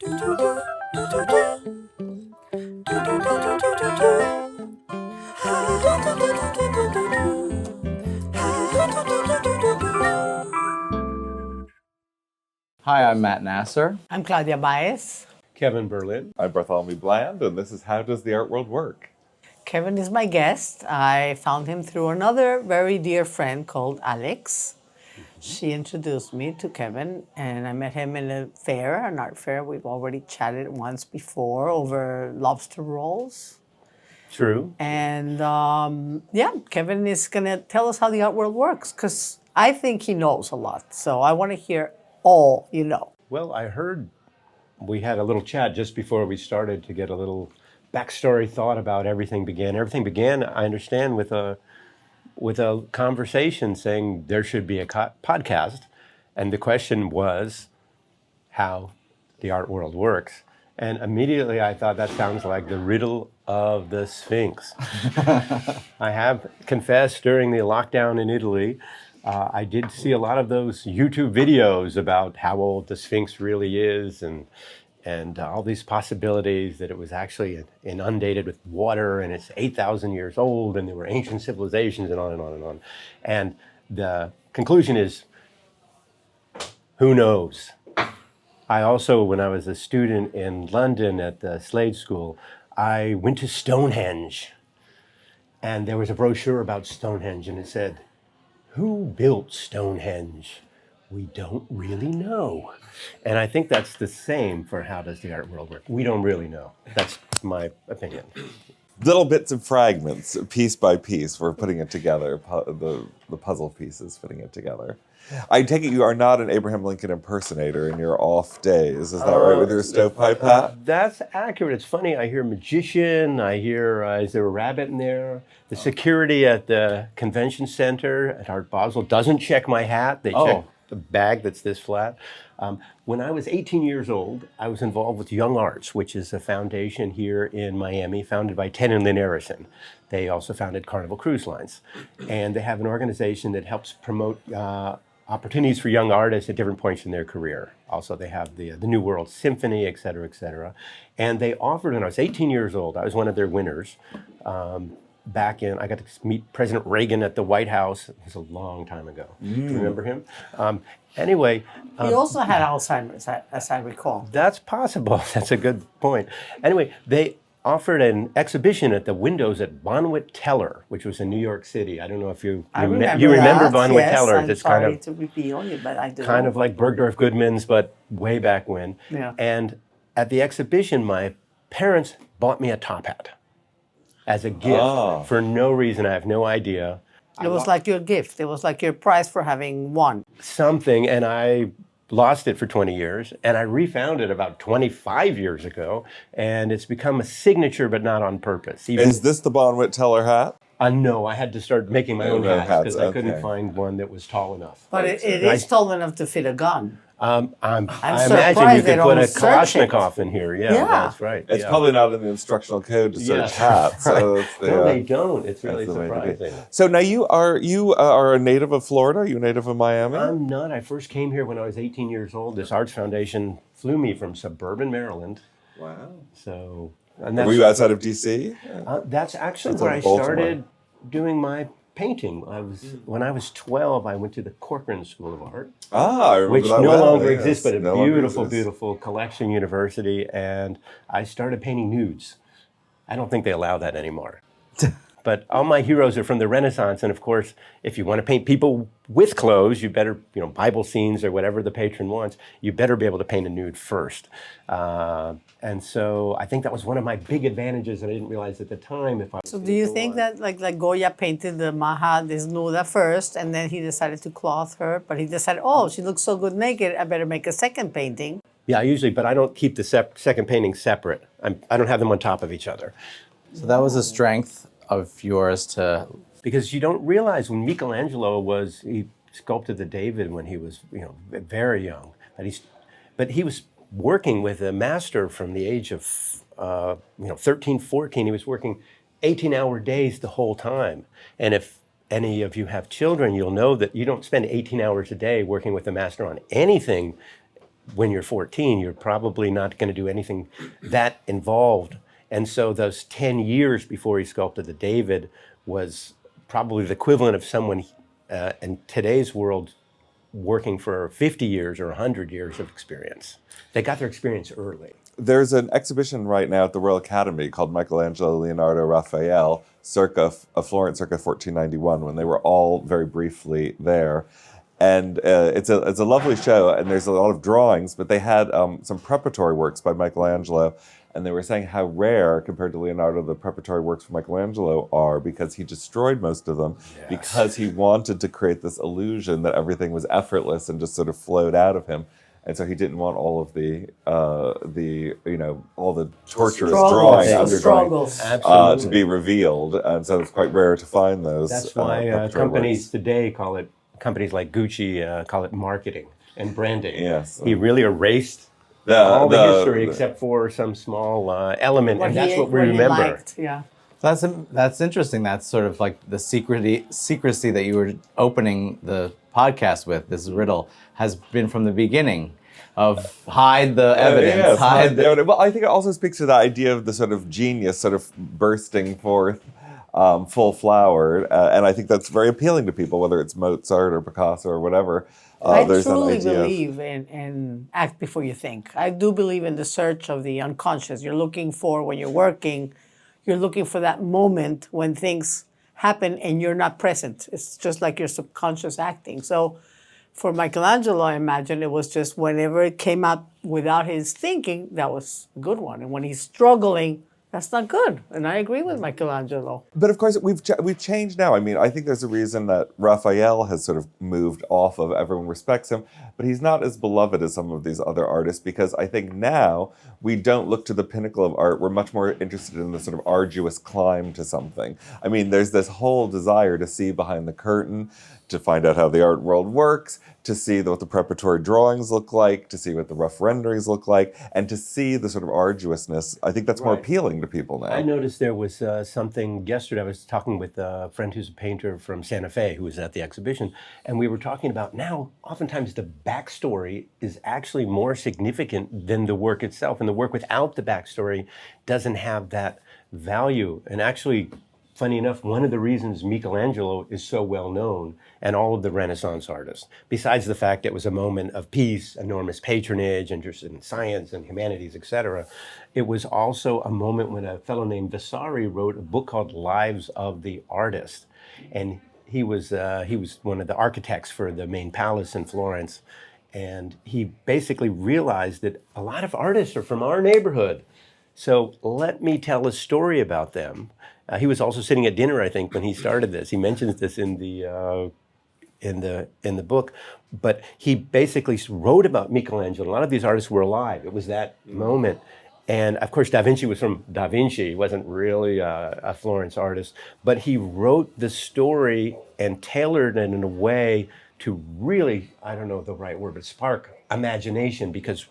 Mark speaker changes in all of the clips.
Speaker 1: Hi, I'm Matt Nasser.
Speaker 2: I'm Claudia Baez.
Speaker 3: Kevin Berlin.
Speaker 4: I'm Bartholomew Bland, and this is How Does the Art World Work?
Speaker 2: Kevin is my guest. I found him through another very dear friend called Alex. She introduced me to Kevin, and I met him in a fair, an art fair. We've already chatted once before over lobster rolls.
Speaker 3: True.
Speaker 2: And Kevin is going to tell us how the art world works, because I think he knows a lot. So I want to hear all you know.
Speaker 3: Well, I heard we had a little chat just before we started to get a little backstory thought about everything began. Everything began, I understand, with a conversation saying there should be a podcast. And the question was how the art world works. And immediately I thought that sounds like the riddle of the Sphinx. I have confessed during the lockdown in Italy, I did see a lot of those YouTube videos about how old the Sphinx really is and all these possibilities that it was actually inundated with water and it's 8,000 years old and there were ancient civilizations and on and on and on. And the conclusion is, who knows? I also, when I was a student in London at the Slade School, I went to Stonehenge. And there was a brochure about Stonehenge and it said, who built Stonehenge? We don't really know. And I think that's the same for how does the art world work. We don't really know. That's my opinion.
Speaker 4: Little bits and fragments, piece by piece, we're putting it together, the puzzle pieces, fitting it together. I take it you are not an Abraham Lincoln impersonator in your off days. Is that right, with your stovepipe hat?
Speaker 3: That's accurate. It's funny. I hear magician. I hear, is there a rabbit in there? The security at the convention center at Art Basel doesn't check my hat. They check the bag that's this flat. When I was 18 years old, I was involved with Young Arts, which is a foundation here in Miami founded by Ted and Lynn Arison. They also founded Carnival Cruise Lines. And they have an organization that helps promote opportunities for young artists at different points in their career. Also, they have the New World Symphony, et cetera, et cetera. And they offered, when I was 18 years old, I was one of their winners. I got to meet President Reagan at the White House. It was a long time ago. Do you remember him? Anyway.
Speaker 2: He also had Alzheimer's, as I recall.
Speaker 3: That's possible. That's a good point. Anyway, they offered an exhibition at the windows at Bonwit Teller, which was in New York City. I don't know if you remember Bonwit Teller.
Speaker 2: I'm sorry to reveal you, but I do.
Speaker 3: Kind of like Bergdorf Goodman's, but way back when.
Speaker 2: Yeah.
Speaker 3: And at the exhibition, my parents bought me a top hat as a gift for no reason. I have no idea.
Speaker 2: It was like your gift. It was like your prize for having won.
Speaker 3: Something, and I lost it for 20 years, and I refound it about 25 years ago, and it's become a signature, but not on purpose.
Speaker 4: Is this the Bonwit Teller hat?
Speaker 3: No, I had to start making my own hats because I couldn't
Speaker 4: okay.
Speaker 3: find one that was tall enough.
Speaker 2: But it is tall enough to fit a gun.
Speaker 3: I
Speaker 2: surprised
Speaker 3: imagine you
Speaker 2: they
Speaker 3: could put a
Speaker 2: don't search it.
Speaker 3: Kalashnikov in here. Yeah,
Speaker 2: Yeah.
Speaker 3: that's right.
Speaker 4: It's probably not in the instructional code to search hats. So
Speaker 3: No, they don't. It's really
Speaker 4: that's the way to be.
Speaker 3: surprising.
Speaker 4: So now you are a native of Florida? Are you a native of Miami?
Speaker 3: I'm not. I first came here when I was 18 years old. This arts foundation flew me from suburban Maryland.
Speaker 4: Wow.
Speaker 3: So,
Speaker 4: Were you outside of D.C.?
Speaker 3: That's actually
Speaker 4: That's
Speaker 3: where
Speaker 4: in
Speaker 3: I
Speaker 4: Baltimore.
Speaker 3: started doing my painting. When I was 12, I went to the Corcoran School of Art,
Speaker 4: I remember
Speaker 3: which
Speaker 4: that
Speaker 3: no
Speaker 4: well,
Speaker 3: longer
Speaker 4: yes.
Speaker 3: exists, but a
Speaker 4: No longer
Speaker 3: beautiful,
Speaker 4: exists.
Speaker 3: beautiful collection university. And I started painting nudes. I don't think they allow that anymore. But all my heroes are from the Renaissance. And of course, if you want to paint people with clothes, you better, Bible scenes or whatever the patron wants, you better be able to paint a nude first. And so I think that was one of my big advantages that I didn't realize at the time.
Speaker 2: So do you think that like Goya painted the Maha Desnuda first, and then he decided to cloth her, but he decided, she looks so good naked, I better make a second painting.
Speaker 3: Yeah, usually, but I don't keep the second painting separate. I don't have them on top of each other.
Speaker 1: So that was a strength of yours to...
Speaker 3: Because you don't realize when Michelangelo he sculpted the David when he was, very young. But he was working with a master from the age of, 13, 14. He was working 18-hour days the whole time. And if any of you have children, you'll know that you don't spend 18 hours a day working with a master on anything when you're 14, you're probably not going to do anything that involved. And so those 10 years before he sculpted the David was probably the equivalent of someone in today's world working for 50 years or 100 years of experience. They got their experience early.
Speaker 4: There's an exhibition right now at the Royal Academy called Michelangelo, Leonardo, Raphael, Florence, circa 1491, when they were all very briefly there. And it's a lovely show, and there's a lot of drawings, but they had some preparatory works by Michelangelo, and they were saying how rare, compared to Leonardo, the preparatory works for Michelangelo are, because he destroyed most of them, because he wanted to create this illusion that everything was effortless and just sort of flowed out of him. And so he didn't want all of the all the torturous drawing, underdrawing, to be revealed. And so it's quite rare to find those.
Speaker 3: That's why companies today companies like Gucci call it marketing and branding.
Speaker 4: Yes.
Speaker 3: He really erased all the history except for some small element, and that's what we remember.
Speaker 2: Yeah.
Speaker 1: That's interesting. That's sort of like the secrecy that you were opening the podcast with. This riddle has been from the beginning of hide the evidence.
Speaker 4: Well, I think it also speaks to the idea of the sort of genius sort of bursting forth full flowered, and I think that's very appealing to people, whether it's Mozart or Picasso or whatever.
Speaker 2: I truly believe in act before you think. I do believe in the search of the unconscious. You're looking for, when you're working, you're looking for that moment when things happen and you're not present. It's just like your subconscious acting. So for Michelangelo, I imagine it was just whenever it came out without his thinking, that was a good one. And when he's struggling, that's not good. And I agree with Michelangelo.
Speaker 4: But of course, we've changed now. I mean, I think there's a reason that Raphael has sort of moved off of everyone respects him, but he's not as beloved as some of these other artists, because I think now we don't look to the pinnacle of art. We're much more interested in the sort of arduous climb to something. I mean, there's this whole desire to see behind the curtain, to find out how the art world works, to see what the preparatory drawings look like, to see what the rough renderings look like, and to see the sort of arduousness. I think that's more appealing to people now.
Speaker 3: I noticed there was something yesterday. I was talking with a friend who's a painter from Santa Fe who was at the exhibition, and we were talking about now oftentimes the backstory is actually more significant than the work itself, and the work without the backstory doesn't have that value. And actually, funny enough, one of the reasons Michelangelo is so well known, and all of the Renaissance artists, besides the fact it was a moment of peace, enormous patronage, interest in science and humanities, etc., it was also a moment when a fellow named Vasari wrote a book called Lives of the Artists. And he was one of the architects for the main palace in Florence. And he basically realized that a lot of artists are from our neighborhood. So let me tell a story about them. He was also sitting at dinner, I think, when he started this. He mentions this in the book, but he basically wrote about Michelangelo. A lot of these artists were alive. It was that moment. And of course, Da Vinci was from Da Vinci. He wasn't really a Florence artist, but he wrote the story and tailored it in a way to really, I don't know the right word, but spark imagination. Because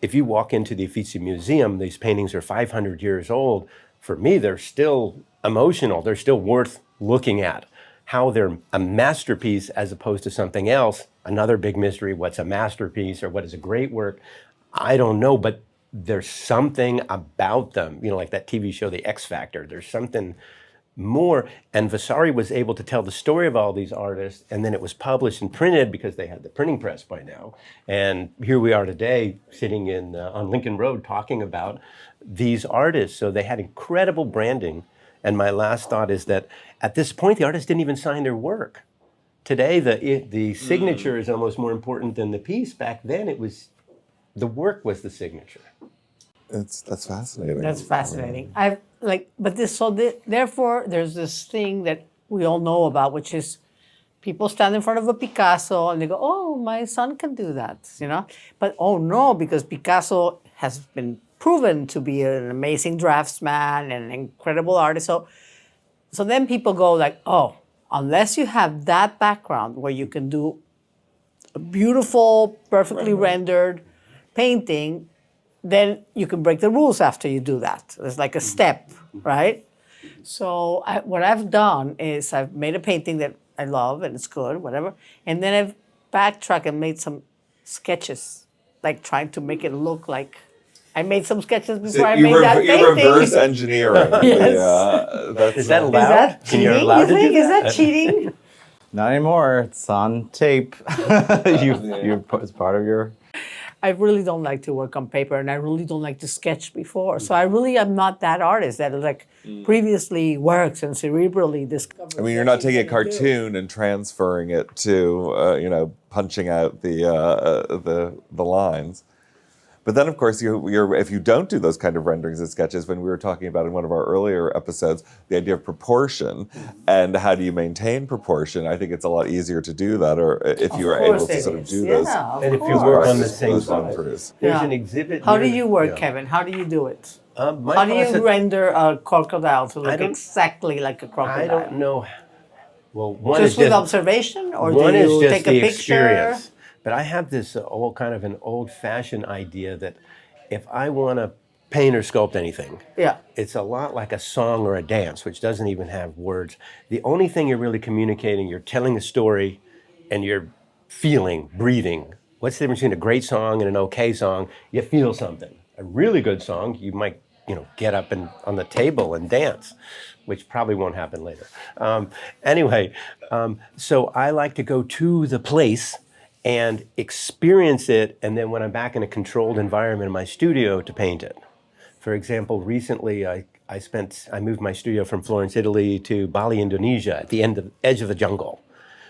Speaker 3: if you walk into the Uffizi Museum, these paintings are 500 years old. For me, they're still emotional. They're still worth looking at. How they're a masterpiece as opposed to something else, another big mystery. What's a masterpiece or what is a great work? I don't know, but there's something about them, like that TV show, The X Factor. There's something more. And Vasari was able to tell the story of all these artists, and then it was published and printed because they had the printing press by now. And here we are today sitting on Lincoln Road talking about these artists. So they had incredible branding. And my last thought is that at this point, the artists didn't even sign their work. Today, the signature is almost more important than the piece. Back then, it was the work was the signature.
Speaker 4: That's fascinating.
Speaker 2: That's fascinating. Therefore, there's this thing that we all know about, which is people stand in front of a Picasso and they go, "Oh, my son can do that," But oh no, because Picasso has been proven to be an amazing draftsman and an incredible artist. So then people go like, "Oh, unless you have that background where you can do a beautiful, perfectly rendered painting, then you can break the rules after you do that." There's like a step, right? So what I've done is I've made a painting that I love and it's good, whatever. And then I've backtracked and made some sketches like trying to make it look like I made some sketches
Speaker 4: So
Speaker 2: before I made that painting.
Speaker 4: you reverse engineering.
Speaker 2: Yes.
Speaker 4: That's,
Speaker 3: Is that
Speaker 2: Is
Speaker 3: allowed?
Speaker 2: that
Speaker 3: Can you
Speaker 2: cheating?
Speaker 3: allowed
Speaker 2: You
Speaker 3: to do
Speaker 2: think? Is
Speaker 3: that?
Speaker 2: that cheating?
Speaker 1: Not anymore. It's on tape. It's part of your.
Speaker 2: I really don't like to work on paper, and I really don't like to sketch before. So I really am not that artist that like previously works and cerebrally discovers.
Speaker 4: I mean, you're not taking a cartoon and transferring it to, punching out the lines. But then, of course, if you don't do those kind of renderings and sketches, when we were talking about in one of our earlier episodes, the idea of proportion and how do you maintain proportion, I think it's a lot easier to do that, or if you are able to sort of do those.
Speaker 3: And if you work on the same
Speaker 4: those
Speaker 3: side.
Speaker 4: run-throughs.
Speaker 3: There's an exhibit
Speaker 2: How
Speaker 3: here-
Speaker 2: do you work,
Speaker 3: yeah.
Speaker 2: Kevin? How do you do it?
Speaker 3: My
Speaker 2: How do you
Speaker 3: process-
Speaker 2: render a crocodile to look
Speaker 3: don't-
Speaker 2: exactly like a crocodile?
Speaker 3: I don't know. Well, one
Speaker 2: Just
Speaker 3: is
Speaker 2: with
Speaker 3: just
Speaker 2: observation, or
Speaker 3: one
Speaker 2: do
Speaker 3: is
Speaker 2: you
Speaker 3: just
Speaker 2: take a
Speaker 3: the
Speaker 2: picture?
Speaker 3: experience. But I have this old kind of an old-fashioned idea that if I want to paint or sculpt anything,
Speaker 2: Yeah.
Speaker 3: it's a lot like a song or a dance, which doesn't even have words. The only thing you're really communicating, you're telling a story, and you're feeling, breathing. What's the difference between a great song and an okay song? You feel something. A really good song, you might, get up and on the table and dance, which probably won't happen later. So I like to go to the place and experience it, and then when I'm back in a controlled environment in my studio, to paint it. For example, recently I moved my studio from Florence, Italy to Bali, Indonesia, at the edge of the jungle,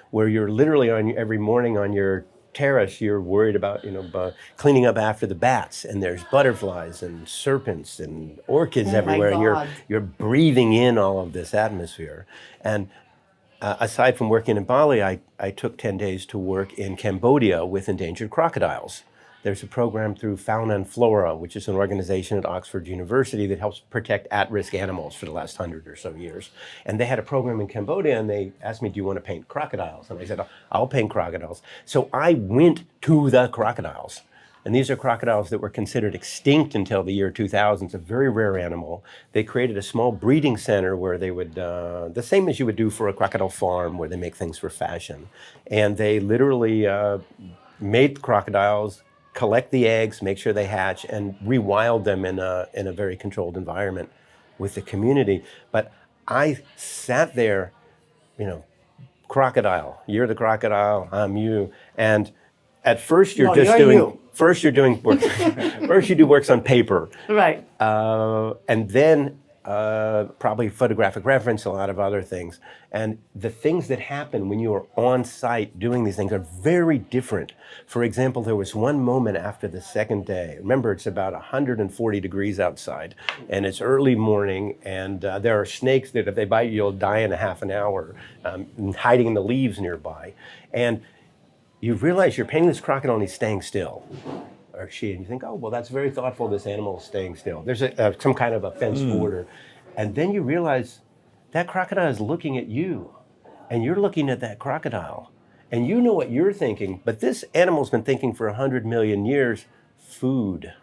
Speaker 3: where you're literally every morning on your terrace, you're worried about cleaning up after the bats, and there's butterflies and serpents and orchids everywhere, and
Speaker 2: God.
Speaker 3: you're breathing in all of this atmosphere. And aside from working in Bali, I took 10 days to work in Cambodia with endangered crocodiles. There's a program through Fauna and Flora, which is an organization at Oxford University that helps protect at-risk animals for the last 100 or so years. And they had a program in Cambodia, and they asked me, do you want to paint crocodiles? And I said, I'll paint crocodiles. So I went to the crocodiles. And these are crocodiles that were considered extinct until the year 2000. It's a very rare animal. They created a small breeding center where they would, the same as you would do for a crocodile farm, where they make things for fashion. And they literally made crocodiles, collect the eggs, make sure they hatch, and rewild them in a very controlled environment with the community. But I sat there, crocodile, you're the crocodile, I'm you. And at first you're first you're doing work, first you do works on paper.
Speaker 2: Right.
Speaker 3: And then probably photographic reference, a lot of other things. And the things that happen when you are on site doing these things are very different. For example, there was one moment after the second day. Remember, it's about 140 degrees outside, and it's early morning, and there are snakes that if they bite you, you'll die in a half an hour, hiding in the leaves nearby. And you realize you're painting this crocodile and he's staying still. Or she, and you think, oh, well, that's very thoughtful, this animal is staying still. There's some kind of a fenced border. And then you realize that crocodile is looking at you, and you're looking at that crocodile. And you know what you're thinking, but this animal's been thinking for 100 million years, food.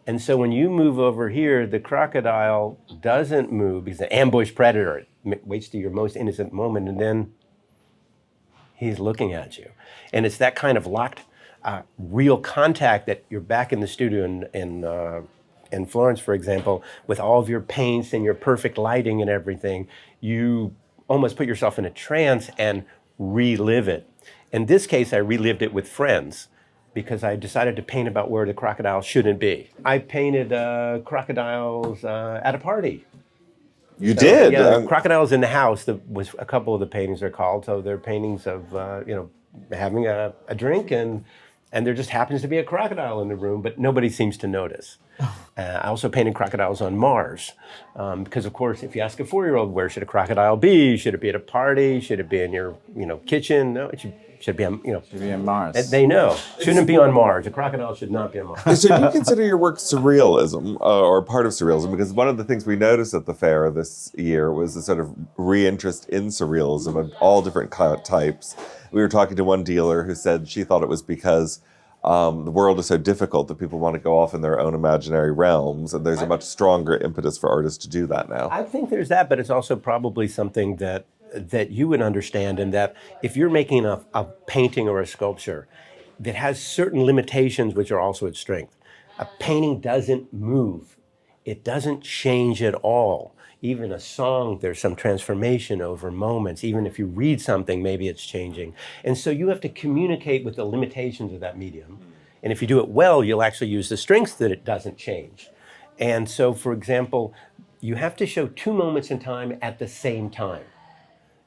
Speaker 3: And so when you move over here, the crocodile doesn't move. He's an ambush predator. It waits to your most innocent moment, and then he's looking at you. And it's that kind of locked real contact that you're back in the studio in Florence, for example, with all of your paints and your perfect lighting and everything. You almost put yourself in a trance and relive it. In this case, I relived it with friends because I decided to paint about where the crocodile shouldn't be. I painted crocodiles at a party.
Speaker 4: You did?
Speaker 3: Yeah, crocodiles in the house. That was a couple of the paintings are called. So they're paintings of having a drink, and there just happens to be a crocodile in the room, but nobody seems to notice. I also painted crocodiles on Mars, because of course, if you ask a 4-year-old, where should a crocodile be? Should it be at a party? Should it be in your kitchen? No, it should be on
Speaker 1: Should be on Mars.
Speaker 3: They know. Shouldn't be on Mars. A crocodile should not be on Mars.
Speaker 4: So do you consider your work surrealism, or part of surrealism? Because one of the things we noticed at the fair this year was a sort of reinterest in surrealism of all different types. We were talking to one dealer who said she thought it was because the world is so difficult that people want to go off in their own imaginary realms, and there's a much stronger impetus for artists to do that now.
Speaker 3: I think there's that, but it's also probably something that you would understand, in that if you're making a painting or a sculpture, that has certain limitations which are also its strength. A painting doesn't move. It doesn't change at all. Even a song, there's some transformation over moments. Even if you read something, maybe it's changing. And so you have to communicate with the limitations of that medium. And if you do it well, you'll actually use the strengths that it doesn't change. And so, for example, you have to show two moments in time at the same time.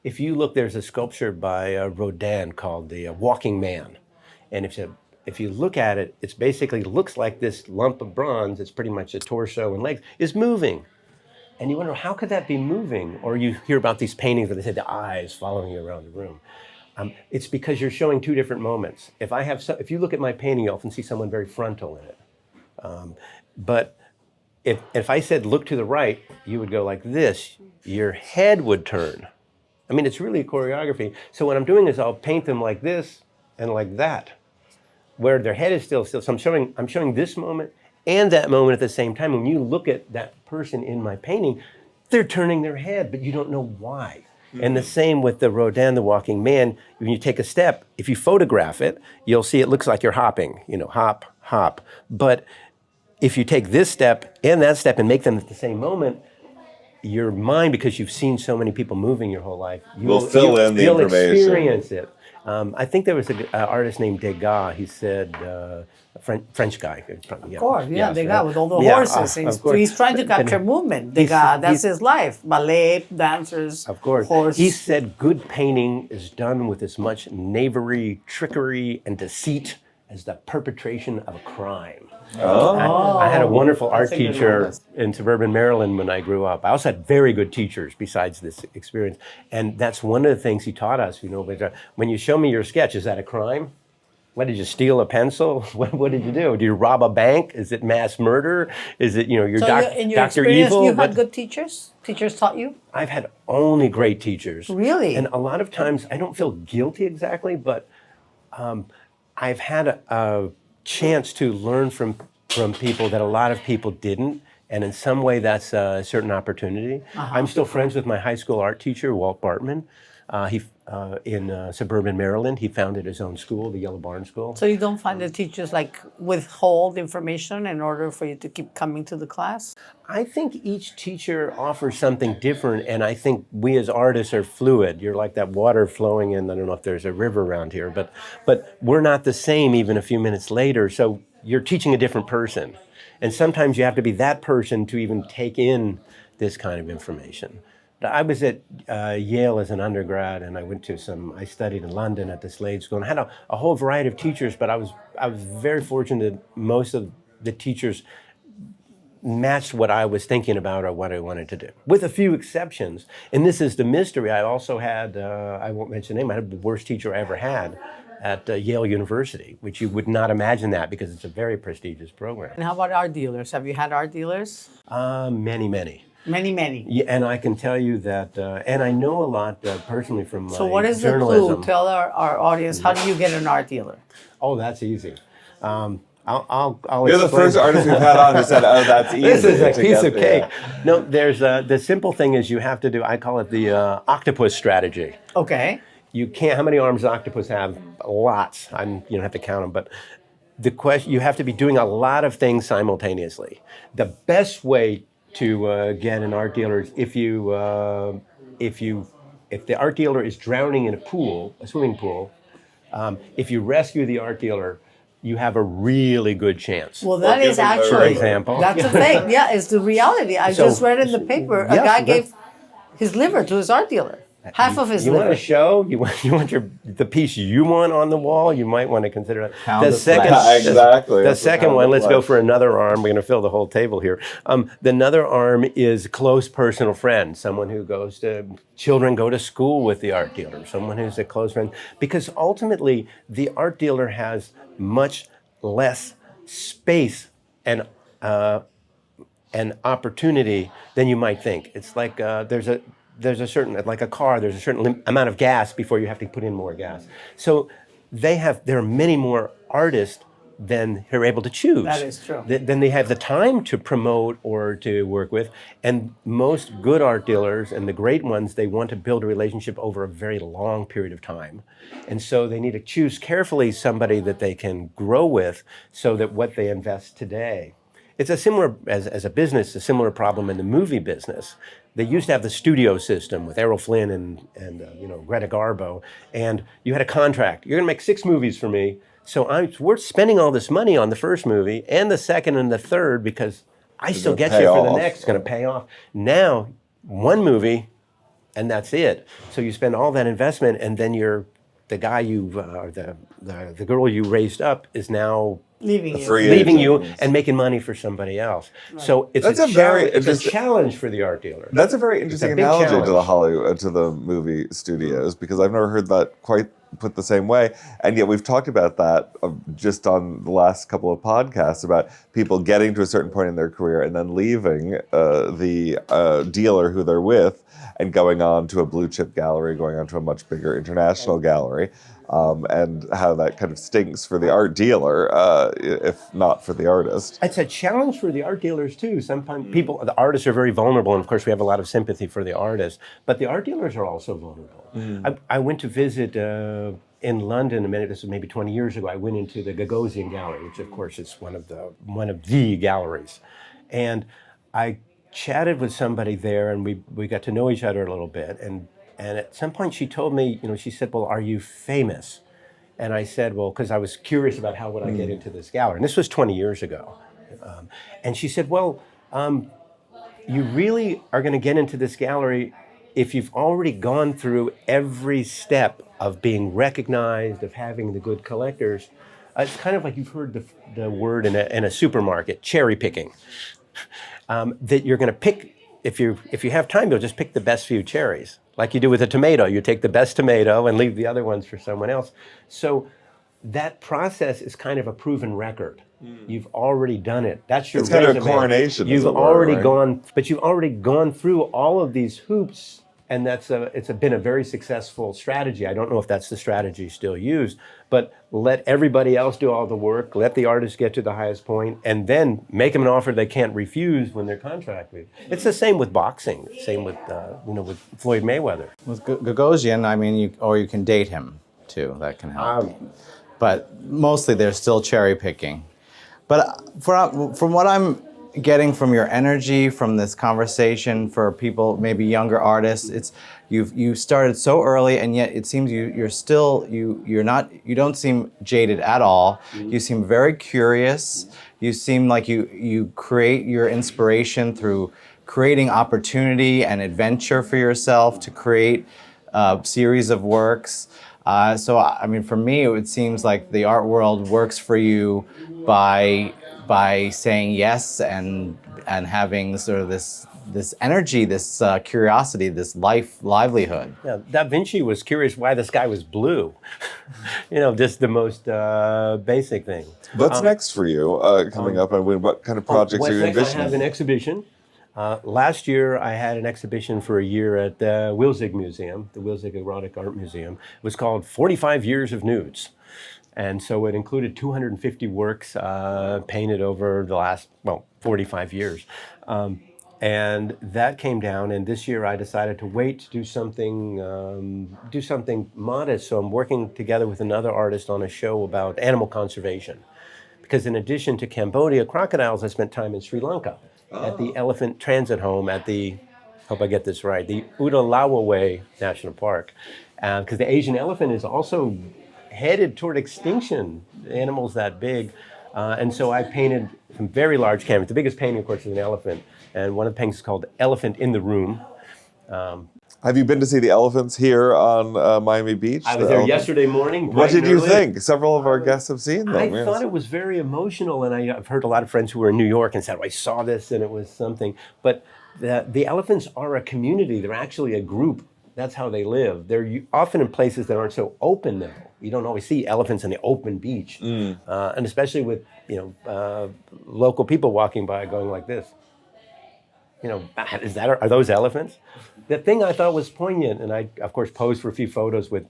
Speaker 3: If you look, there's a sculpture by Rodin called the Walking Man. And if you look at it, it's basically looks like this lump of bronze, it's pretty much the torso and legs, is moving. And you wonder, how could that be moving? Or you hear about these paintings where they say the eyes following you around the room. It's because you're showing two different moments. If you look at my painting, you often see someone very frontal in it. But if I said, look to the right, you would go like this, your head would turn. I mean, it's really a choreography. So what I'm doing is I'll paint them like this and like that, where their head is still. So I'm showing this moment and that moment at the same time. When you look at that person in my painting, they're turning their head, but you don't know why. Mm-hmm. And the same with the Rodin, the Walking Man. When you take a step, if you photograph it, you'll see it looks like you're hopping, hop, hop. But if you take this step and that step and make them at the same moment, your mind, because you've seen so many people moving your whole life,
Speaker 4: you'll fill in the information.
Speaker 3: You'll experience it. I think there was an artist named Degas. He said, French guy.
Speaker 2: Of course, yeah, Degas with all the horses. He's trying to capture movement. Degas, that's his life. Ballet, dancers,
Speaker 3: of course.
Speaker 2: Horse.
Speaker 3: He said good painting is done with as much knavery, trickery, and deceit as the perpetration of a crime. I had a wonderful art teacher in suburban Maryland when I grew up. I also had very good teachers besides this experience. And that's one of the things he taught us, when you show me your sketch, is that a crime? What, did you steal a pencil? What did you do? Did you rob a bank? Is it mass murder? Is it, your
Speaker 2: in your
Speaker 3: Dr.
Speaker 2: experience,
Speaker 3: Evil?
Speaker 2: You had good teachers? Teachers taught you?
Speaker 3: I've had only great teachers.
Speaker 2: Really?
Speaker 3: And a lot of times, I don't feel guilty exactly, but I've had a chance to learn from people that a lot of people didn't, and in some way that's a certain opportunity. I'm still friends with my high school art teacher, Walt Bartman. He in suburban Maryland, he founded his own school, the Yellow Barn School.
Speaker 2: So you don't find the teachers withhold information in order for you to keep coming to the class?
Speaker 3: I think each teacher offers something different, and I think we as artists are fluid. You're like that water flowing in, I don't know if there's a river around here, but we're not the same even a few minutes later, so you're teaching a different person. And sometimes you have to be that person to even take in this kind of information. I was at Yale as an undergrad, and I studied in London at the Slade School, and had a whole variety of teachers, but I was very fortunate that most of the teachers matched what I was thinking about or what I wanted to do, with a few exceptions. And this is the mystery. I also had, I won't mention the name, I had the worst teacher I ever had at Yale University, which you would not imagine that because it's a very prestigious program.
Speaker 2: And how about art dealers? Have you had art dealers?
Speaker 3: Many.
Speaker 2: Many.
Speaker 3: Yeah, and I can tell you that, and I know a lot personally from
Speaker 2: So what is
Speaker 3: journalism.
Speaker 2: the clue? Tell our audience, how do you get an art dealer?
Speaker 3: Oh, that's easy. I'll
Speaker 4: You're the first artist we've had on who said, "Oh, that's easy."
Speaker 3: This is a piece of cake. No, there's the simple thing is you have to do. I call it the octopus strategy.
Speaker 2: Okay.
Speaker 3: You can't. How many arms does octopus have? Lots. You don't have to count them, but the question you have to be doing a lot of things simultaneously. The best way to get an art dealer is if the art dealer is drowning in a swimming pool, if you rescue the art dealer, you have a really good chance.
Speaker 2: Well, that is actually,
Speaker 3: for example,
Speaker 2: that's a thing. Yeah, it's the reality. I just read in the paper, a guy gave his liver to his art dealer. Half of his
Speaker 3: liver. You want a show? You want the piece you want on the wall? You might want to consider it. The second one. Let's go for another arm. We're going to fill the whole table here. The another arm is close personal friend. Someone who children go to school with the art dealer. Someone who's a close friend. Because ultimately, the art dealer has much less space and opportunity than you might think. It's like there's a certain, like a car, there's a certain amount of gas before you have to put in more gas. So there are many more artists then they're able to choose.
Speaker 2: That is true.
Speaker 3: Then they have the time to promote or to work with. And most good art dealers and the great ones, they want to build a relationship over a very long period of time. And so they need to choose carefully somebody that they can grow with so that what they invest today. It's a similar, as a business, a similar problem in the movie business. They used to have the studio system with Errol Flynn and Greta Garbo, and you had a contract. You're going to make 6 movies for me, so we're spending all this money on the first movie and the second and the third because I still get you for the next. It's going to pay off. Now, 1 movie, and that's it. So you spend all that investment, and then the guy the girl you raised up is now leaving you and making money for somebody else. Right. So it's a challenge for the art dealer.
Speaker 4: That's a very interesting analogy to the movie studios, because I've never heard that quite put the same way. And yet we've talked about that just on the last couple of podcasts about people getting to a certain point in their career and then leaving the dealer who they're with and going on to a blue chip gallery, going on to a much bigger international gallery. And how that kind of stinks for the art dealer, if not for the artist.
Speaker 3: It's a challenge for the art dealers too. Sometimes the artists are very vulnerable, and of course we have a lot of sympathy for the artists, but the art dealers are also vulnerable. I went to visit in London, this was maybe 20 years ago. I went into the Gagosian Gallery, which of course is one of the galleries. And I chatted with somebody there, and we got to know each other a little bit. And at some point she told me, she said, "Well, are you famous?" And I said, "Well," because I was curious about how would I get into this gallery. And this was 20 years ago. And she said, "Well, you really are going to get into this gallery if you've already gone through every step of being recognized, of having the good collectors." It's kind of like you've heard the word in a supermarket, cherry picking. That you're going to pick, if you have time, you'll just pick the best few cherries. Like you do with a tomato, you take the best tomato and leave the other ones for someone else. So that process is kind of a proven record. You've already done it. That's your resume.
Speaker 4: It's kind of a coronation.
Speaker 3: You've already gone through all of these hoops, and it's been a very successful strategy. I don't know if that's the strategy still used, but let everybody else do all the work, let the artist get to the highest point, and then make them an offer they can't refuse when they're contracted. It's the same with boxing, same with with Floyd Mayweather.
Speaker 1: With Gagosian, you can date him too. That can help. But mostly they're still cherry picking. But from what I'm getting from your energy, from this conversation, for people, maybe younger artists, it's you started so early, and yet it seems you don't seem jaded at all. You seem very curious. You seem like you create your inspiration through creating opportunity and adventure for yourself to create a series of works. For me, it seems like the art world works for you by saying yes and having sort of this energy, this curiosity, this livelihood.
Speaker 3: Yeah, Da Vinci was curious why the sky was blue. Just the most basic thing.
Speaker 4: What's next for you coming up, and what kind of projects are you envisioning?
Speaker 3: I have an exhibition. Last year, I had an exhibition for a year at the Wilzig Museum, the Wilzig Erotic Art Museum. It was called 45 Years of Nudes. And so it included 250 works painted over the last, 45 years. And that came down, and this year I decided to wait to do something modest. So I'm working together with another artist on a show about animal conservation. Because in addition to Cambodia, crocodiles, I spent time in Sri Lanka at the elephant transit home at hope I get this right, the Udalawaway National Park. Because the Asian elephant is also headed toward extinction, animals that big. And so I painted some very large canvas. The biggest painting, of course, is an elephant. And one of the paintings is called Elephant in the Room.
Speaker 4: Have you been to see the elephants here on Miami Beach?
Speaker 3: I was there yesterday morning.
Speaker 4: What did you think? Several of our guests have seen them.
Speaker 3: I thought it was very emotional, and I've heard a lot of friends who were in New York and said, I saw this, and it was something. But the elephants are a community. They're actually a group. That's how they live. They're often in places that aren't so open, though. You don't always see elephants on the open beach. And especially with local people walking by going like this. Are those elephants? The thing I thought was poignant, and I, of course, posed for a few photos with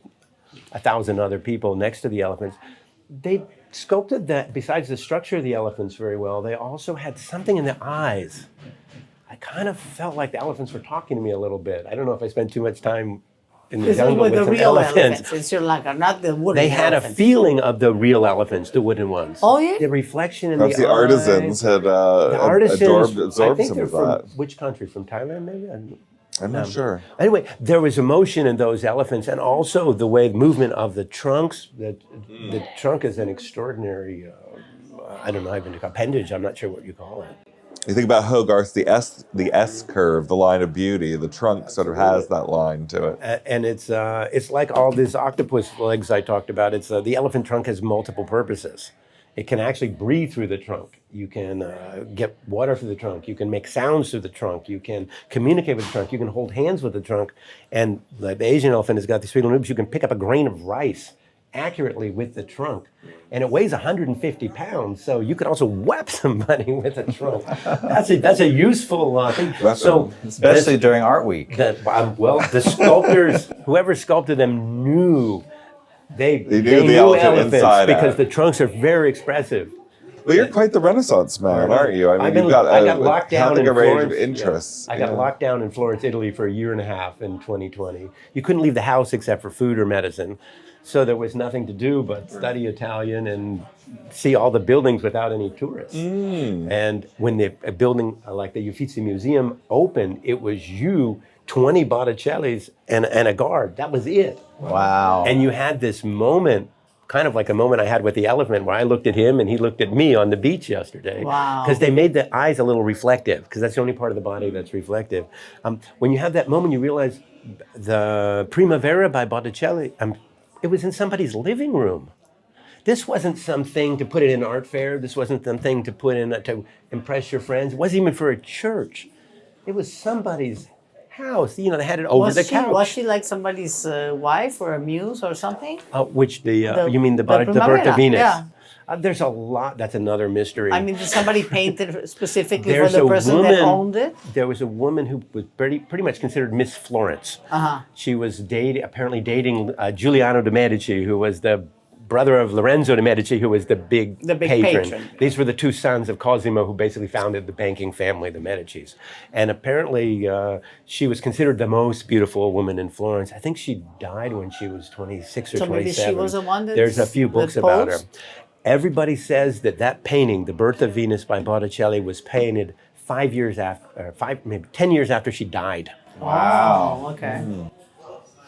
Speaker 3: 1,000 other people next to the elephants. sculpted that, besides the structure of the elephants very well, they also had something in the eyes. I kind of felt like the elephants were talking to me a little bit. I don't know if I spent too much time in the
Speaker 2: This is
Speaker 3: jungle
Speaker 2: with
Speaker 3: with
Speaker 2: the
Speaker 3: some
Speaker 2: real
Speaker 3: elephants.
Speaker 2: elephants in Sri Lanka, not the wooden
Speaker 3: They had
Speaker 2: elephants.
Speaker 3: a feeling of the real elephants, the wooden ones.
Speaker 2: Oh, yeah?
Speaker 3: The reflection in
Speaker 4: Perhaps
Speaker 3: the
Speaker 4: the artisans
Speaker 3: eyes.
Speaker 4: had
Speaker 3: The artisans, I
Speaker 4: absorbed
Speaker 3: think
Speaker 4: some
Speaker 3: they're
Speaker 4: of
Speaker 3: from
Speaker 4: that.
Speaker 3: which country? From Thailand, maybe?
Speaker 4: I'm not sure.
Speaker 3: Anyway, there was emotion in those elephants, and also the way movement of the trunks. The trunk is an extraordinary, I don't know, even appendage. I'm not sure what you call it.
Speaker 4: You think about Hogarth, the S curve, the line of beauty. The trunk sort of has that line to it.
Speaker 3: And it's like all these octopus legs I talked about. It's the elephant trunk has multiple purposes. It can actually breathe through the trunk. You can get water through the trunk. You can make sounds through the trunk. You can communicate with the trunk. You can hold hands with the trunk. And like the Asian elephant has got these sweet little loops. You can pick up a grain of rice accurately with the trunk. And it weighs 150 pounds, so you could also whap somebody with a trunk. That's a useful thing. So,
Speaker 1: Especially during Art Week.
Speaker 3: the sculptors, whoever sculpted them knew they
Speaker 4: knew the elephant
Speaker 3: elephants
Speaker 4: inside
Speaker 3: because
Speaker 4: out.
Speaker 3: the trunks are very expressive.
Speaker 4: Well, you're quite the Renaissance man, aren't you? I mean,
Speaker 3: I
Speaker 4: you've got
Speaker 3: got locked down
Speaker 4: having
Speaker 3: in
Speaker 4: a range
Speaker 3: Florence.
Speaker 4: of interests.
Speaker 3: I got locked down in Florence, Italy for a year and a half in 2020. You couldn't leave the house except for food or medicine. So there was nothing to do but study Italian and see all the buildings without any tourists. And when the building like the Uffizi Museum opened, it was 20 Botticellis, and a guard. That was it.
Speaker 1: Wow.
Speaker 3: And you had this moment, kind of like a moment I had with the elephant where I looked at him and he looked at me on the beach yesterday.
Speaker 2: Wow.
Speaker 3: Because they made the eyes a little reflective, because that's the only part of the body that's reflective. When you have that moment, you realize the Primavera by Botticelli, it was in somebody's living room. This wasn't something to put it in an art fair. This wasn't something to put in to impress your friends. It wasn't even for a church. It was somebody's house. They had it over the couch.
Speaker 2: Was she like somebody's wife or a muse or something?
Speaker 3: You mean the birth of
Speaker 2: Primavera,
Speaker 3: Venus?
Speaker 2: yeah.
Speaker 3: There's a lot. That's another mystery.
Speaker 2: I mean, did somebody paint it specifically
Speaker 3: There's
Speaker 2: for the
Speaker 3: a
Speaker 2: person
Speaker 3: woman,
Speaker 2: that owned it?
Speaker 3: There was a woman who was pretty much considered Miss Florence. She was apparently dating Giuliano de' Medici, who was the brother of Lorenzo de' Medici, who was the big patron. These were the two sons of Cosimo, who basically founded the banking family, the Medicis. And apparently, she was considered the most beautiful woman in Florence. I think she died when she was 26 or 27.
Speaker 2: So maybe she was the one
Speaker 3: There's a few books
Speaker 2: that
Speaker 3: about her.
Speaker 2: posed?
Speaker 3: Everybody says that painting, The Birth of Venus by Botticelli, was painted 10 years after she died.
Speaker 2: Wow. Oh, okay.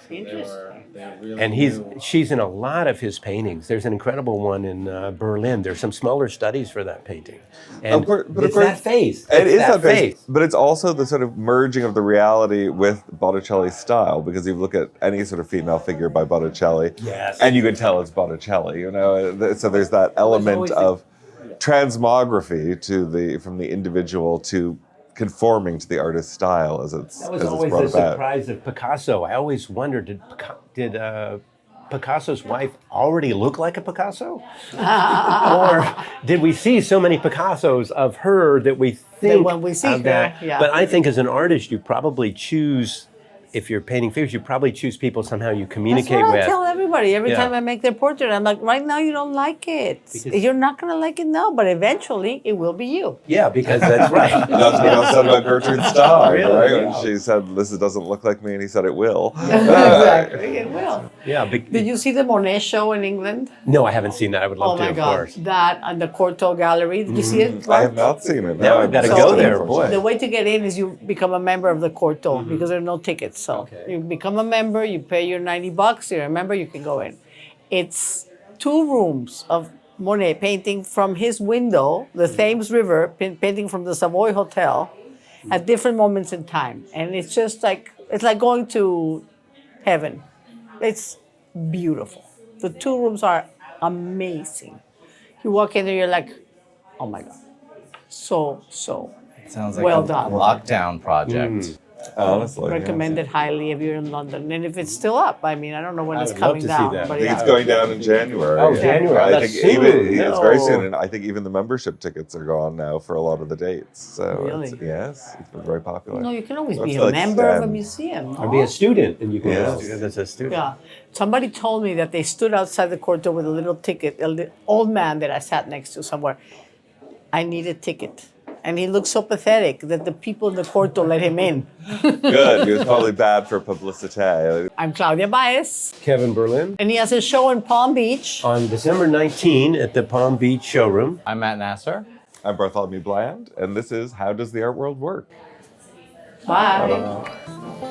Speaker 2: Interesting.
Speaker 3: And she's in a lot of his paintings. There's an incredible one in Berlin. There's some smaller studies for that painting. And it's that face.
Speaker 4: It is that
Speaker 3: face.
Speaker 4: face, but it's also the sort of merging of the reality with Botticelli's style, because you look at any sort of female figure by Botticelli,
Speaker 3: Yes.
Speaker 4: and you can tell it's Botticelli, So there's that element of transmography from the individual to conforming to the artist's style as it's
Speaker 3: That was
Speaker 4: as it's
Speaker 3: always
Speaker 4: brought
Speaker 3: the
Speaker 4: about.
Speaker 3: surprise of Picasso. I always wondered, did Picasso's wife already look like a Picasso? Or did we see so many Picassos of her that we think
Speaker 2: when we see
Speaker 3: of that?
Speaker 2: her, yeah.
Speaker 3: But I think as an artist, you probably choose, if you're painting figures, you probably choose people somehow you
Speaker 2: That's
Speaker 3: communicate
Speaker 2: what
Speaker 3: with.
Speaker 2: I tell everybody. Every
Speaker 3: Yeah.
Speaker 2: time I make their portrait, I'm like, right now you don't like it. You're not going to like it now, but eventually it will be you.
Speaker 3: Yeah, because that's right.
Speaker 4: That's what I said about Gertrude Stein,
Speaker 3: Really?
Speaker 4: right?
Speaker 3: Yeah.
Speaker 4: When she said, "This doesn't look like me," and he said, "It will."
Speaker 2: Exactly, it will.
Speaker 3: Yeah.
Speaker 2: Did you see the Monet show in England?
Speaker 3: No, I haven't seen that. I would love
Speaker 2: Oh
Speaker 3: to,
Speaker 2: my
Speaker 3: of
Speaker 2: God.
Speaker 3: course.
Speaker 2: That and the Corto Gallery. Did you see it?
Speaker 4: I have not seen it.
Speaker 3: Now we've got to go there, boy.
Speaker 2: The way to get in is you become a member of the Corto because there are no tickets. So you become a member, you pay your $90, you're a member, you can go in. It's 2 rooms of Monet painting from his window, the Thames River, painting from the Savoy Hotel at different moments in time. And it's just like, it's like going to heaven. It's beautiful. The 2 rooms are amazing. You walk in there, you're like, oh my God. So
Speaker 1: Sounds like
Speaker 2: well
Speaker 1: a
Speaker 2: done.
Speaker 1: lockdown project.
Speaker 4: Honestly, yeah.
Speaker 2: recommend it highly if you're in London. And if it's still up, I mean, I don't know when
Speaker 3: I
Speaker 2: it's
Speaker 3: would love
Speaker 2: coming
Speaker 3: to see
Speaker 2: down.
Speaker 3: that.
Speaker 2: But
Speaker 4: I think
Speaker 2: yeah.
Speaker 4: it's going down in January.
Speaker 3: Oh, January.
Speaker 4: I
Speaker 3: That's
Speaker 4: think even
Speaker 3: soon.
Speaker 4: it's very
Speaker 3: No.
Speaker 4: soon, and I think even the membership tickets are gone now for a lot of the dates. So
Speaker 2: Really?
Speaker 4: yes, it's been very popular.
Speaker 2: No, you can always
Speaker 4: Well,
Speaker 2: be
Speaker 4: it's
Speaker 2: a
Speaker 4: like
Speaker 2: member of a
Speaker 4: STEM.
Speaker 2: museum.
Speaker 3: Or be a student, and you can
Speaker 4: Yes.
Speaker 3: go as a student.
Speaker 2: Yeah. Somebody told me that they stood outside the court door with a little ticket, old man that I sat next to somewhere. I need a ticket. And he looked so pathetic that the people in the court don't let him in.
Speaker 4: Good. He was probably bad for publicity.
Speaker 2: I'm Claudia Baez,
Speaker 3: Kevin Berlin.
Speaker 2: and he has a show in Palm Beach.
Speaker 3: On December 19 at the Palm Beach showroom.
Speaker 1: I'm Matt Nasser.
Speaker 4: I'm Bartholomew Bland, and this is How Does the Art World Work?
Speaker 2: Bye.